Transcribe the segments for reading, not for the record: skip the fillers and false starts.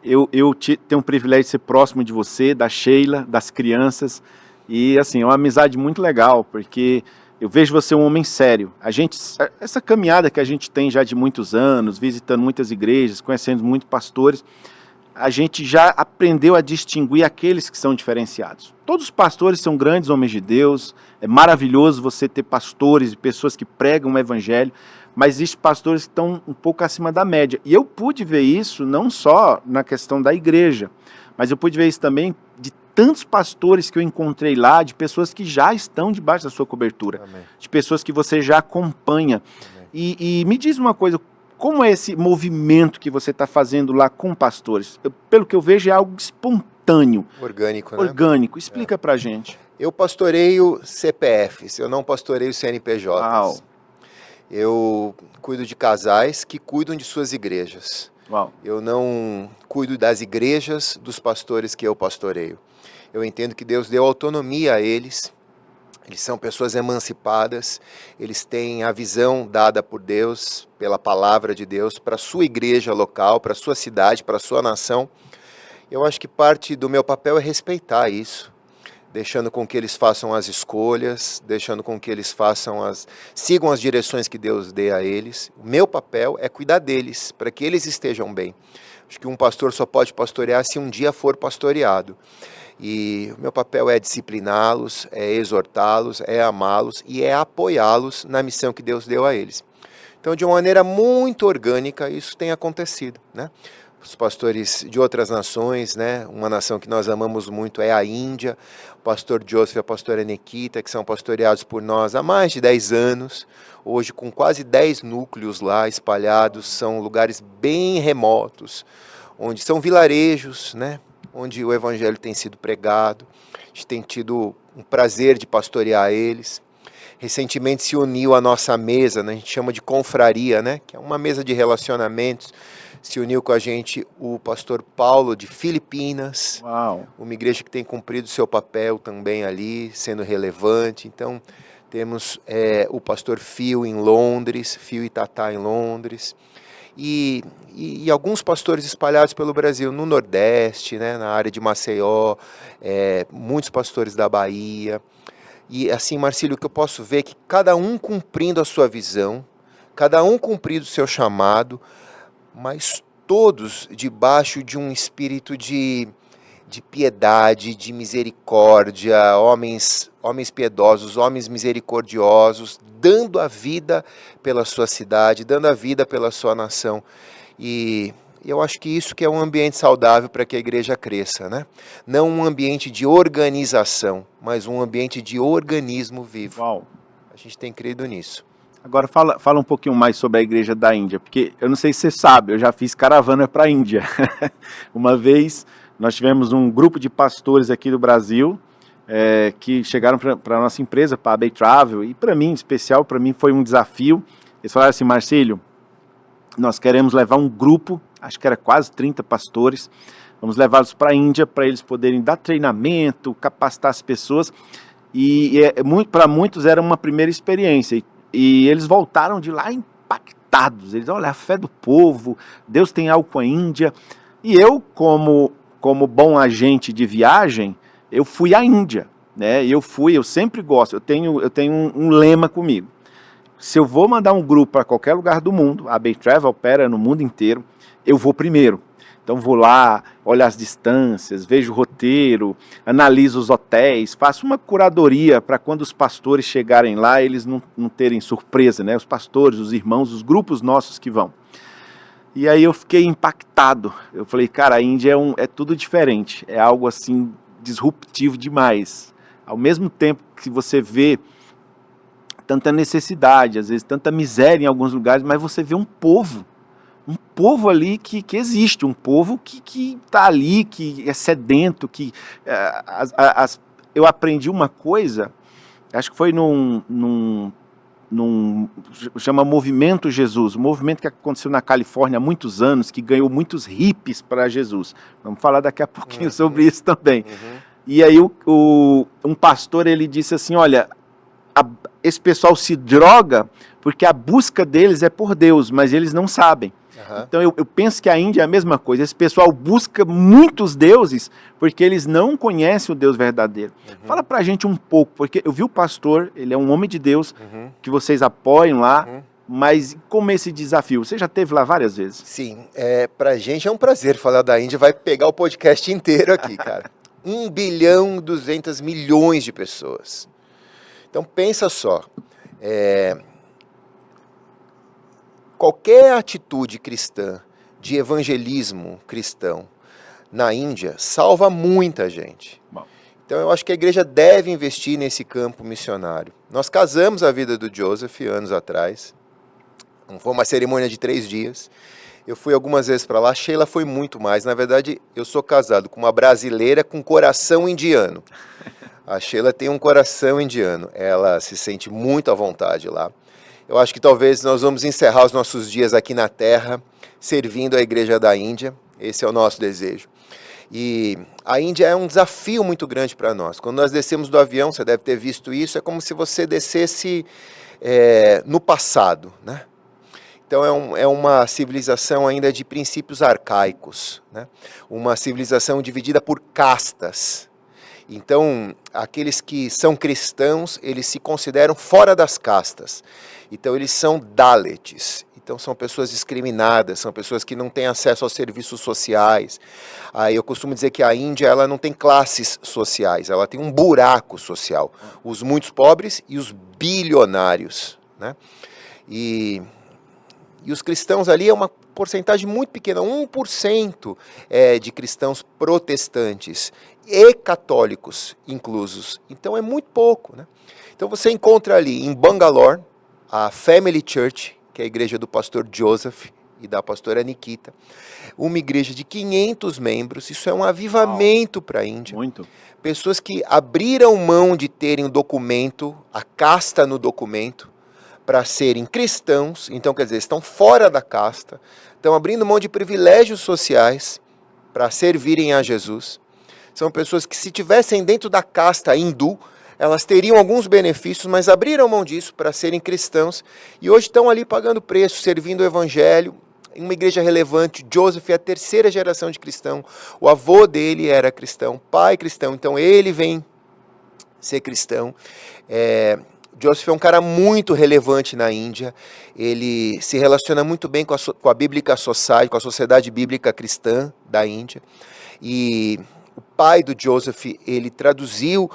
Tenho o privilégio de ser próximo de você, da Sheila, das crianças, e assim, é uma amizade muito legal, porque eu vejo você um homem sério. Essa caminhada que a gente tem já de muitos anos, visitando muitas igrejas, conhecendo muitos pastores, a gente já aprendeu a distinguir aqueles que são diferenciados. Todos os pastores são grandes homens de Deus, é maravilhoso você ter pastores e pessoas que pregam o evangelho, mas existem pastores que estão um pouco acima da média. E eu pude ver isso não só na questão da igreja, mas eu pude ver isso também de tantos pastores que eu encontrei lá, de pessoas que já estão debaixo da sua cobertura, Amém. De pessoas que você já acompanha. E me diz uma coisa, como é esse movimento que você está fazendo lá com pastores? Pelo que eu vejo, é algo espontâneo. Orgânico, né? Orgânico. Explica pra gente. Eu pastoreio CPFs, eu não pastoreio CNPJs. Uau. Eu cuido de casais que cuidam de suas igrejas. Uau. Eu não cuido das igrejas dos pastores que eu pastoreio. Eu entendo que Deus deu autonomia a eles. Eles são pessoas emancipadas, eles têm a visão dada por Deus, pela palavra de Deus, para a sua igreja local, para a sua cidade, para a sua nação. Eu acho que parte do meu papel é respeitar isso, deixando com que eles façam as escolhas, deixando com que eles sigam as direções que Deus dê a eles. O meu papel é cuidar deles, para que eles estejam bem. Acho que um pastor só pode pastorear se um dia for pastoreado. E o meu papel é discipliná-los, é exortá-los, é amá-los e é apoiá-los na missão que Deus deu a eles. Então, de uma maneira muito orgânica, isso tem acontecido, né? Os pastores de outras nações, né? Uma nação que nós amamos muito é a Índia, o pastor Joseph e a pastora Nikita, que são pastoreados por nós há mais de 10 anos, hoje com quase 10 núcleos lá espalhados, são lugares bem remotos, onde são vilarejos, né? Onde o evangelho tem sido pregado, a gente tem tido um prazer de pastorear eles. Recentemente se uniu à nossa mesa, né? A gente chama de confraria, né? Que é uma mesa de relacionamentos. Se uniu com a gente o pastor Paulo de Filipinas. Uau. Uma igreja que tem cumprido seu papel também ali, sendo relevante. Então temos o pastor Phil em Londres, Phil e Tatá em Londres. E alguns pastores espalhados pelo Brasil, no Nordeste, né, na área de Maceió, muitos pastores da Bahia. E assim, Marcílio, o que eu posso ver é que cada um cumprindo a sua visão, cada um cumprindo o seu chamado, mas todos debaixo de um espírito de piedade, de misericórdia, homens piedosos, homens misericordiosos, dando a vida pela sua cidade, dando a vida pela sua nação. E eu acho que isso que é um ambiente saudável para que a igreja cresça, né? Não um ambiente de organização, mas um ambiente de organismo vivo. Uau. A gente tem crido nisso. Agora fala um pouquinho mais sobre a igreja da Índia, porque eu não sei se você sabe, eu já fiz caravana para a Índia. Uma vez nós tivemos um grupo de pastores aqui do Brasil que chegaram para a nossa empresa, para a Bay Travel, e para mim, em especial, para mim foi um desafio. Eles falaram assim: Marcílio, nós queremos levar um grupo, acho que era quase 30 pastores, vamos levá-los para a Índia para eles poderem dar treinamento, capacitar as pessoas, e para muitos era uma primeira experiência, e eles voltaram de lá impactados. Eles, olha, a fé do povo, Deus tem algo com a Índia. E eu, como bom agente de viagem, eu fui à Índia, né? Eu sempre gosto, eu tenho um lema comigo. Se eu vou mandar um grupo para qualquer lugar do mundo, a Bay Travel opera no mundo inteiro, eu vou primeiro. Então vou lá, olho as distâncias, vejo o roteiro, analiso os hotéis, faço uma curadoria para quando os pastores chegarem lá, eles não terem surpresa, né? Os pastores, os irmãos, os grupos nossos que vão. E aí eu fiquei impactado. Eu falei, cara, a Índia é tudo diferente, é algo assim disruptivo demais. Ao mesmo tempo que você vê tanta necessidade, às vezes tanta miséria em alguns lugares, mas você vê um povo ali que existe, um povo que está ali, que é sedento, que eu aprendi uma coisa, acho que foi num chama Movimento Jesus, um movimento que aconteceu na Califórnia há muitos anos, que ganhou muitos hippies para Jesus. Vamos falar daqui a pouquinho sobre isso também. E aí um pastor, ele disse assim, olha, esse pessoal se droga porque a busca deles é por Deus, mas eles não sabem. Aham. Então eu penso que a Índia é a mesma coisa. Esse pessoal busca muitos deuses porque eles não conhecem o Deus verdadeiro. Fala pra gente um pouco, porque eu vi o pastor, ele é um homem de Deus, que vocês apoiam lá, mas como esse desafio? Você já teve lá várias vezes? Sim, pra gente é um prazer falar da Índia, vai pegar o podcast inteiro aqui, cara. 1 bilhão e 200 milhões de pessoas. Então pensa só, qualquer atitude cristã, de evangelismo cristão na Índia, salva muita gente. Bom. Então eu acho que a igreja deve investir nesse campo missionário. Nós casamos a vida do Joseph anos atrás, foi uma cerimônia de 3 dias, eu fui algumas vezes para lá, Sheila foi muito mais. Na verdade, eu sou casado com uma brasileira com coração indiano. A Sheila tem um coração indiano, ela se sente muito à vontade lá. Eu acho que talvez nós vamos encerrar os nossos dias aqui na Terra, servindo a Igreja da Índia, esse é o nosso desejo. E a Índia é um desafio muito grande para nós. Quando nós descemos do avião, você deve ter visto isso, é como se você descesse no passado, né? Então é uma civilização ainda de princípios arcaicos, né? Uma civilização dividida por castas. Então, aqueles que são cristãos, eles se consideram fora das castas. Então, eles são Dalits. Então, são pessoas discriminadas, são pessoas que não têm acesso aos serviços sociais. Aí eu costumo dizer que a Índia, ela não tem classes sociais, ela tem um buraco social. Os muitos pobres e os bilionários, né? E os cristãos ali é uma porcentagem muito pequena, 1% de cristãos protestantes e católicos inclusos. Então é muito pouco, né? Então você encontra ali em Bangalore a Family Church, que é a igreja do pastor Joseph e da pastora Nikita, uma igreja de 500 membros. Isso é um avivamento para a Índia. Muito. Pessoas que abriram mão de terem o documento, a casta no documento, para serem cristãos. Então, quer dizer, estão fora da casta, estão abrindo mão de privilégios sociais para servirem a Jesus. São pessoas que, se tivessem dentro da casta hindu, elas teriam alguns benefícios, mas abriram mão disso para serem cristãos e hoje estão ali pagando preço, servindo o evangelho em uma igreja relevante. Joseph é a 3ª geração de cristão, o avô dele era cristão, pai cristão, então ele vem ser cristão. Joseph é um cara muito relevante na Índia, ele se relaciona muito bem com a Biblical Society, com a Sociedade Bíblica Cristã da Índia, e o pai do Joseph, ele traduziu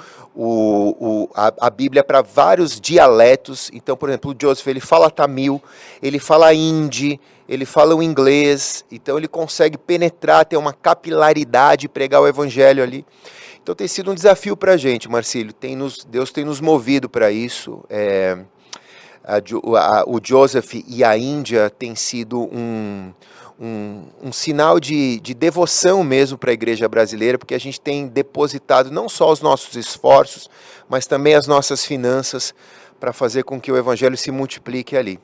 a Bíblia para vários dialetos. Então, por exemplo, o Joseph, ele fala tamil, ele fala hindi, ele fala o inglês, então ele consegue penetrar, ter uma capilaridade, pregar o evangelho ali. Então tem sido um desafio para a gente, Marcílio, Deus tem nos movido para isso. O Joseph e a Índia tem sido um sinal de devoção mesmo para a igreja brasileira, porque a gente tem depositado não só os nossos esforços, mas também as nossas finanças para fazer com que o evangelho se multiplique ali.